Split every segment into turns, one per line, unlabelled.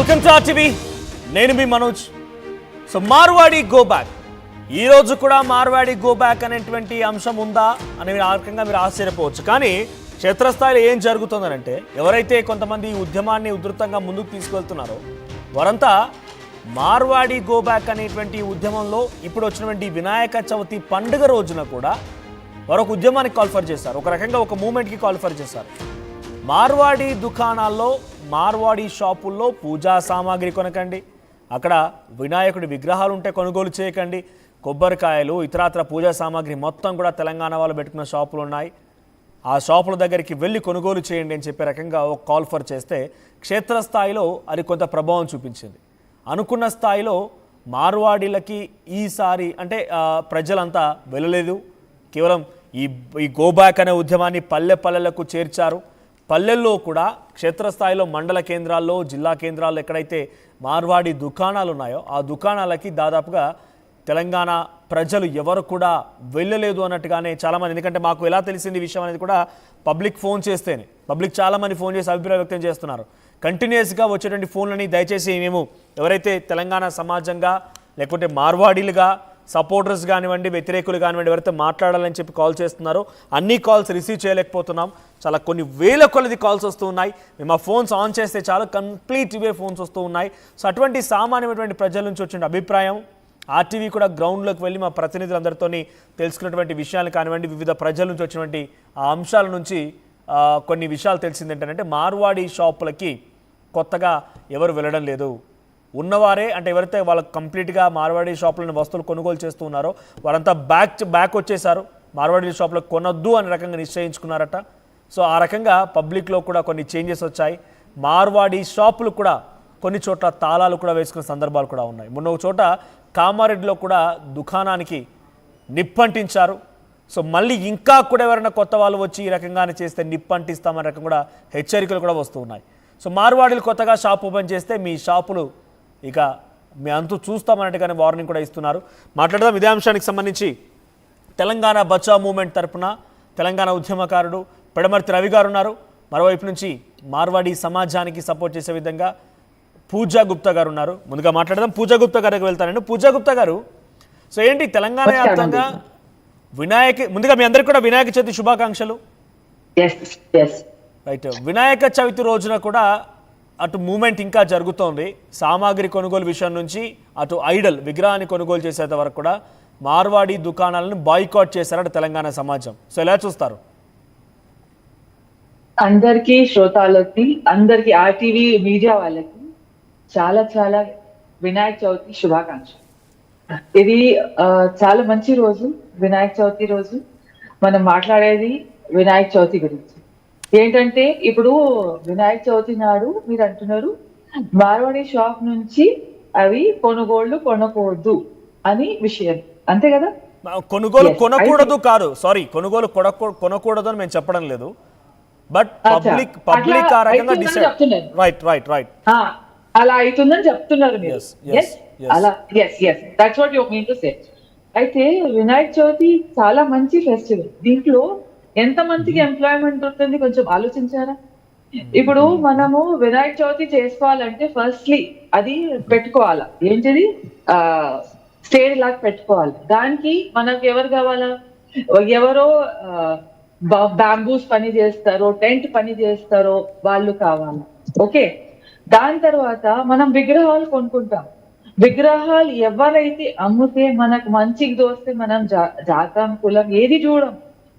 Welcome to RTV. నేను మీ Manoj. So Marwadi go back, ఈరోజు కూడా మార్వాడి గో బ్యాక్ అనేటువంటి అంశం ఉందా అని ఆ రకంగా మీరు ఆశ్చర్యపోవచ్చు. కానీ క్షేత్రస్థాయిలో ఏం జరుగుతుందనంటే, ఎవరైతే కొంతమంది ఈ ఉద్యమాన్ని ఉధృతంగా ముందుకు తీసుకెళ్తున్నారో వారంతా మార్వాడి గో బ్యాక్ అనేటువంటి ఉద్యమంలో ఇప్పుడు వచ్చినటువంటి వినాయక చవితి పండుగ రోజున కూడా మరొక ఉద్యమానికి కాల్ఫర్ చేశారు. ఒక రకంగా ఒక మూమెంట్కి కాల్ఫర్ చేశారు. మార్వాడి దుకాణాల్లో, మార్వాడి షాపుల్లో పూజా సామాగ్రి కొనకండి, అక్కడ వినాయకుడి విగ్రహాలు ఉంటే కొనుగోలు చేయకండి, కొబ్బరికాయలు ఇతరత్ర పూజా సామాగ్రి మొత్తం కూడా తెలంగాణ వాళ్ళు పెట్టుకున్న షాపులు ఉన్నాయి, ఆ షాపుల దగ్గరికి వెళ్ళి కొనుగోలు చేయండి అని చెప్పే రకంగా ఒక కాల్ఫర్ చేస్తే క్షేత్రస్థాయిలో అది కొంత ప్రభావం చూపించింది. అనుకున్న స్థాయిలో మార్వాడీలకి ఈసారి అంటే ప్రజలంతా వెళ్ళలేదు. కేవలం ఈ గోబ్యాక్ అనే ఉద్యమాన్ని పల్లెలకు చేర్చారు. పల్లెల్లో కూడా క్షేత్రస్థాయిలో మండల కేంద్రాల్లో, జిల్లా కేంద్రాల్లో ఎక్కడైతే మార్వాడి దుకాణాలు ఉన్నాయో ఆ దుకాణాలకి దాదాపుగా తెలంగాణ ప్రజలు ఎవరు కూడా వెళ్ళలేదు అన్నట్టుగానే చాలామంది, ఎందుకంటే మాకు ఎలా తెలిసింది ఈ విషయం అనేది కూడా పబ్లిక్ ఫోన్ చేస్తేనే, పబ్లిక్ చాలామంది ఫోన్ చేసి అభిప్రాయం వ్యక్తం చేస్తున్నారు. కంటిన్యూస్గా వచ్చేటువంటి ఫోన్లని దయచేసి మేము ఎవరైతే తెలంగాణ సమాజంగా లేకుంటే మార్వాడీలుగా సపోర్టర్స్ కానివ్వండి, వ్యతిరేకులు కానివ్వండి, ఎవరైతే మాట్లాడాలని చెప్పి కాల్ చేస్తున్నారో అన్ని కాల్స్ రిసీవ్ చేయలేకపోతున్నాం. చాలా కొన్ని వేల కొలది కాల్స్ వస్తూ ఉన్నాయి. మేము ఆ ఫోన్స్ ఆన్ చేస్తే చాలా కంప్లీట్ ఇవే ఫోన్స్ వస్తూ ఉన్నాయి. సో అటువంటి సామాన్యమైనటువంటి ప్రజల నుంచి వచ్చిన అభిప్రాయం, ఆర్టీవీ కూడా గ్రౌండ్లోకి వెళ్ళి మా ప్రతినిధులందరితో తెలుసుకున్నటువంటి విషయాలు కానివ్వండి, వివిధ ప్రజల నుంచి వచ్చినటువంటి ఆ అంశాల నుంచి కొన్ని విషయాలు తెలిసింది ఏంటంటే, మార్వాడి షాపులకి కొత్తగా ఎవరు వెళ్ళడం లేదు. ఉన్నవారే అంటే ఎవరైతే వాళ్ళకి కంప్లీట్గా మార్వాడి షాపులను వస్తువులు కొనుగోలు చేస్తూ ఉన్నారో వారంతా బ్యాక్ వచ్చేసారు. మార్వాడి షాపులో కొనొద్దు అనే రకంగా నిశ్చయించుకున్నారట. సో ఆ రకంగా పబ్లిక్లో కూడా కొన్ని చేంజెస్ వచ్చాయి. మార్వాడి షాపులు కూడా కొన్ని చోట్ల తాళాలు కూడా వేసుకున్న సందర్భాలు కూడా ఉన్నాయి. మొన్న ఒక చోట కామారెడ్డిలో కూడా దుకాణానికి నిప్పంటించారు. సో మళ్ళీ ఇంకా కూడా ఎవరైనా కొత్త వాళ్ళు వచ్చి ఈ రకంగానే చేస్తే నిప్పంటిస్తామనే రకం కూడా హెచ్చరికలు కూడా వస్తూ ఉన్నాయి. సో మార్వాడీలు కొత్తగా షాప్ ఓపెన్ చేస్తే మీ షాపులు ఇక మీ అంతు చూస్తామన్నట్టుగానే వార్నింగ్ కూడా ఇస్తున్నారు. మాట్లాడదాం ఇదే అంశానికి సంబంధించి. తెలంగాణ బచావ్ మూవ్మెంట్ తరఫున తెలంగాణ ఉద్యమకారుడు పెడమర్తి రవి గారు ఉన్నారు. మరోవైపు నుంచి మార్వాడి సమాజానికి సపోర్ట్ చేసే విధంగా పూజా గుప్తా గారు ఉన్నారు. ముందుగా మాట్లాడదాం, పూజా గుప్తా గారికి వెళ్తానండి. పూజా గుప్తా గారు, సో ఏంటి తెలంగాణ వ్యాప్తంగా ముందుగా మీ అందరికీ కూడా వినాయక చవితి శుభాకాంక్షలు. రైట్, వినాయక చవితి రోజున కూడా అటు మూమెంట్ ఇంకా జరుగుతోంది. సామాగ్రి కొనుగోలు విషయం నుంచి అటు ఐడల్ విగ్రహాన్ని కొనుగోలు చేసేంత వరకు కూడా మార్వాడి దుకాణాలను బాయ్కాట్ చేశారట తెలంగాణ సమాజం. సో ఎలా చూస్తారు?
అందరికీ శ్రోతాలకి, అందరికి ఆర్టీవీ మీడియా వాళ్ళకి చాలా చాలా వినాయక చవితి శుభాకాంక్షలు. ఇది చాలా మంచి రోజు. వినాయక చవితి రోజు మనం మాట్లాడేది వినాయక చవితి గురించి. ఏంటంటే ఇప్పుడు వినాయక చవితి నాడు మీరు అంటున్నారు మార్వాడి షాప్ నుంచి అవి కొనకూడదు అని విషయం, అంతే కదా?
కొనుగోలు కొనకూడదు కాదు, సారీ, కొనుగోలు కొనకూడదు అని మేము చెప్పడం లేదు. బట్ పబ్లిక్ ఆ రకంగా డిసైడ్, రైట్
అలా అవుతుందని చెప్తున్నారు మీరు. అలా that's what you mean to say. అయితే వినాయక చవితి చాలా మంచి ఫెస్టివల్. దీంట్లో ఎంత మందికి ఎంప్లాయ్మెంట్ ఉంటుంది కొంచెం ఆలోచించారా? ఇప్పుడు మనము వినాయక చవితి చేసుకోవాలంటే ఫస్ట్లీ అది పెట్టుకోవాలా, ఏంటిది స్టేజ్ లాగా పెట్టుకోవాలి. దానికి మనకు ఎవరు కావాలా? ఎవరో బ్యాంబూస్ పని చేస్తారో, టెంట్ పని చేస్తారో వాళ్ళు కావాలా. ఓకే, దాని తర్వాత మనం విగ్రహాలు కొనుక్కుంటాం. విగ్రహాలు ఎవరైతే అమ్ముతే మనకు మంచికి దోస్తే మనం జాతం కులం ఏది చూడం,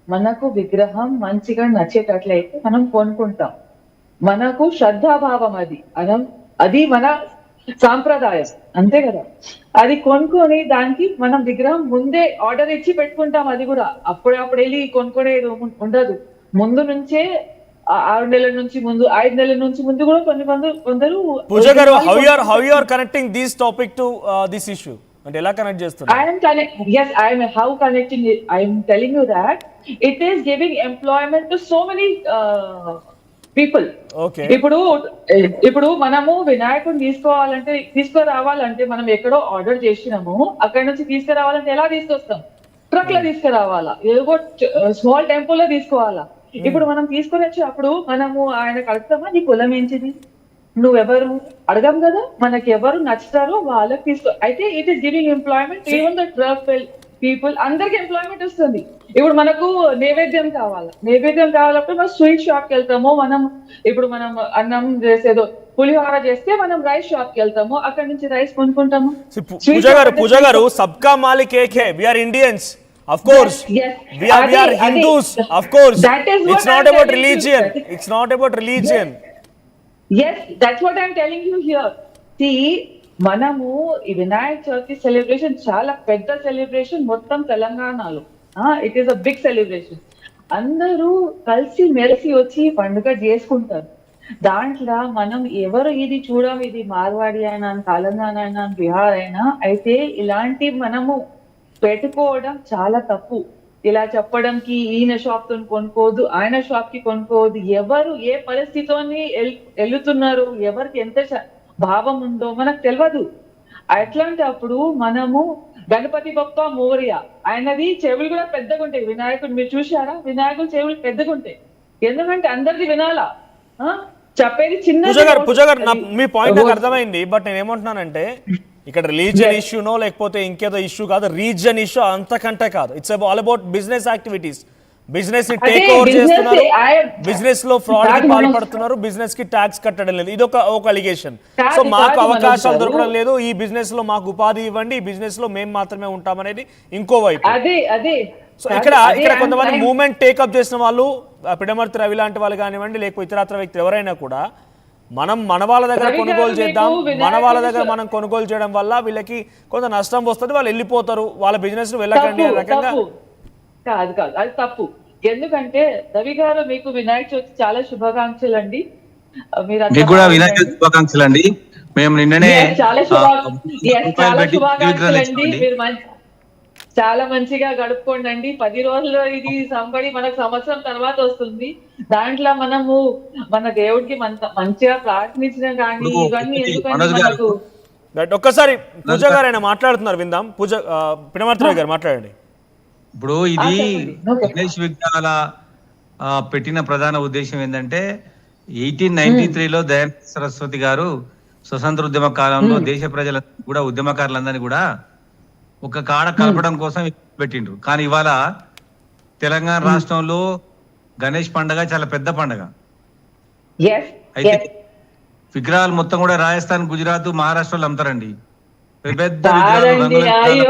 మనకు విగ్రహం మంచిగా నచ్చేటట్లయితే మనం కొనుక్కుంటాం. మనకు శ్రద్ధాభావం అది మన సాంప్రదాయం, అంతే కదా? అది కొనుక్కొని దానికి మనం విగ్రహం ముందే ఆర్డర్ ఇచ్చి పెట్టుకుంటాం. అది కూడా అప్పుడు వెళ్ళి కొనుక్కునేది ఉండదు. ముందు నుంచే 6 నెలల నుంచి ముందు, 5 నెలల నుంచి ముందు కూడా కొందరు.
పూజ గారు, how you are connecting this topic to this issue? అంటే ఎలా కనెక్ట్ చేస్తున్నారు?
How connecting it? I am telling you that it is giving employment to so many people.
Okay.
ఇప్పుడు మనము వినాయకుడిని తీసుకురావాలంటే మనం ఎక్కడో ఆర్డర్ చేసినాము, అక్కడ నుంచి తీసుకురావాలంటే ఎలా తీసుకొస్తాం? ట్రక్ లో తీసుకురావాలా, ఏదో స్మాల్ టెంపుల్ లో తీసుకోవాలా. ఇప్పుడు మనం తీసుకొని వచ్చి అప్పుడు మనము ఆయన కలుస్తామా, నీ కులం ఏంటిది, నువ్వెవరు అడగం కదా, మనకి ఎవరు నచ్చుతారో వాళ్ళకి తీసుకో. అయితే it is giving employment even the trouble people, అందరికి ఎంప్లాయ్మెంట్ వస్తుంది. ఇప్పుడు మనకు నైవేద్యం కావాలంటే మనం స్వీట్ షాప్ కి వెళ్తాము. మనం అన్నం చేసేదో పులిహోర చేస్తే మనం రైస్ షాప్ కి వెళ్తాము, అక్కడ నుంచి రైస్ కొనుక్కుంటాము.
పూజ గారు సబ్కా మాలిక్ ఏక్ హై, we are Indians. Of course, we are Hindus. Of course, it's not about religion. It's not about religion.
Yes, that's what I'm telling you here. See, మనము ఈ వినాయక చవితి సెలబ్రేషన్ చాలా పెద్ద సెలబ్రేషన్ మొత్తం తెలంగాణలో. It is a big celebration. అందరూ కలిసి మెలిసి వచ్చి పండుగ చేసుకుంటారు. దాంట్లో మనం ఎవరు ఇది చూడం, ఇది మార్వాడి అయినా తెలంగాణ అయినా బీహార్ అయినా, అయితే ఇలాంటి మనము పెట్టుకోవడం చాలా తప్పు. ఇలా చెప్పడంకి ఈయన షాప్ తో కొనుక్కోవద్దు, ఆయన షాప్ కి కొనుక్కోవద్దు. ఎవరు ఏ పరిస్థితితోని వెళ్తున్నారు, ఎవరికి ఎంత భావం ఉందో మనకు తెలియదు. అట్లాంటప్పుడు మనము గణపతి బప్ప మోరియా, ఆయనది చెవులు కూడా పెద్దగా ఉంటాయి. వినాయకుడు మీరు చూశారా, వినాయకుడు చెవులు పెద్దగా ఉంటాయి. ఎందుకంటే అందరిది వినాలా, చెప్పేది చిన్న.
పూజ గారు మీ పాయింట్ నాకు అర్థమైంది. బట్ నేను ఏమంటున్నానంటే ఇక్కడ రిలీజియన్ ఇష్యూనో లేకపోతే ఇంకేదో ఇష్యూ కాదు, రీజియన్ ఇష్యూ అంతకంటే కాదు. It's all about business activities. Business ని టేక్ ఓవర్ చేస్తున్నారు, బిజినెస్ లో ఫ్రాడ్ కి పాల్పడుతున్నారు, బిజినెస్ కి ట్యాక్స్ కట్టడం లేదు. ఇది ఒక అలిగేషన్. సో మాకు అవకాశాలు దొరకడం లేదు, ఈ బిజినెస్ లో మాకు ఉపాధి ఇవ్వండి, ఈ బిజినెస్ లో మేము మాత్రమే ఉంటామనేది ఇంకో వైపు. సో ఇక్కడ కొంతమంది మూవ్మెంట్ టేకప్ చేసిన వాళ్ళు, పిడమర్తి రవి లాంటి వాళ్ళు కానివ్వండి, లేకపోతే ఇతరత్ర వ్యక్తులు ఎవరైనా కూడా మన వాళ్ళ దగ్గర కొనుగోలు చేద్దాం, మన వాళ్ళ దగ్గర మనం కొనుగోలు చేయడం వల్ల వీళ్ళకి కొంత నష్టం వస్తుంది, వాళ్ళు వెళ్ళిపోతారు, వాళ్ళ బిజినెస్ వెళ్ళకండి అనే రకంగా.
కాదు అది తప్పు. ఎందుకంటే రవి గారు మీకు వినాయక చవితి చాలా శుభాకాంక్షలు అండి.
మీకు కూడా వినాయక శుభాకాంక్షలు అండి. మేము నిన్ననే
చాలా శుభాకాంక్షలు అండి. మీరు చాలా మంచిగా గడుపుకోండి అండి. 10 రోజులు ఇది సంబడి మనకు సంవత్సరం తర్వాత వస్తుంది. దాంట్లో మనము మన దేవుడికి మంచిగా ప్రార్థించిన కానీ ఇవన్నీ ఎందుకంటే మనకు.
ఒక్కసారి పూజ గారు ఆయన మాట్లాడుతున్నారు, విందాం. పిడమర్తి గారు మాట్లాడండి.
ఇప్పుడు ఇది గణేష్ విగ్రహాల పెట్టిన ప్రధాన ఉద్దేశం ఏంటంటే 1893లో దయానంద సరస్వతి గారు స్వతంత్ర ఉద్యమ కాలంలో దేశ ప్రజలందరూ కూడా, ఉద్యమకారులందరినీ కూడా ఒక కాడ కలపడం కోసం పెట్టిండ్రు. కానీ ఇవాళ తెలంగాణ రాష్ట్రంలో గణేష్ పండుగ చాలా పెద్ద పండుగ. అయితే విగ్రహాలు మొత్తం కూడా రాజస్థాన్, గుజరాత్, మహారాష్ట్రలో అమ్ముతారండి. పెద్ద విగ్రహాలు.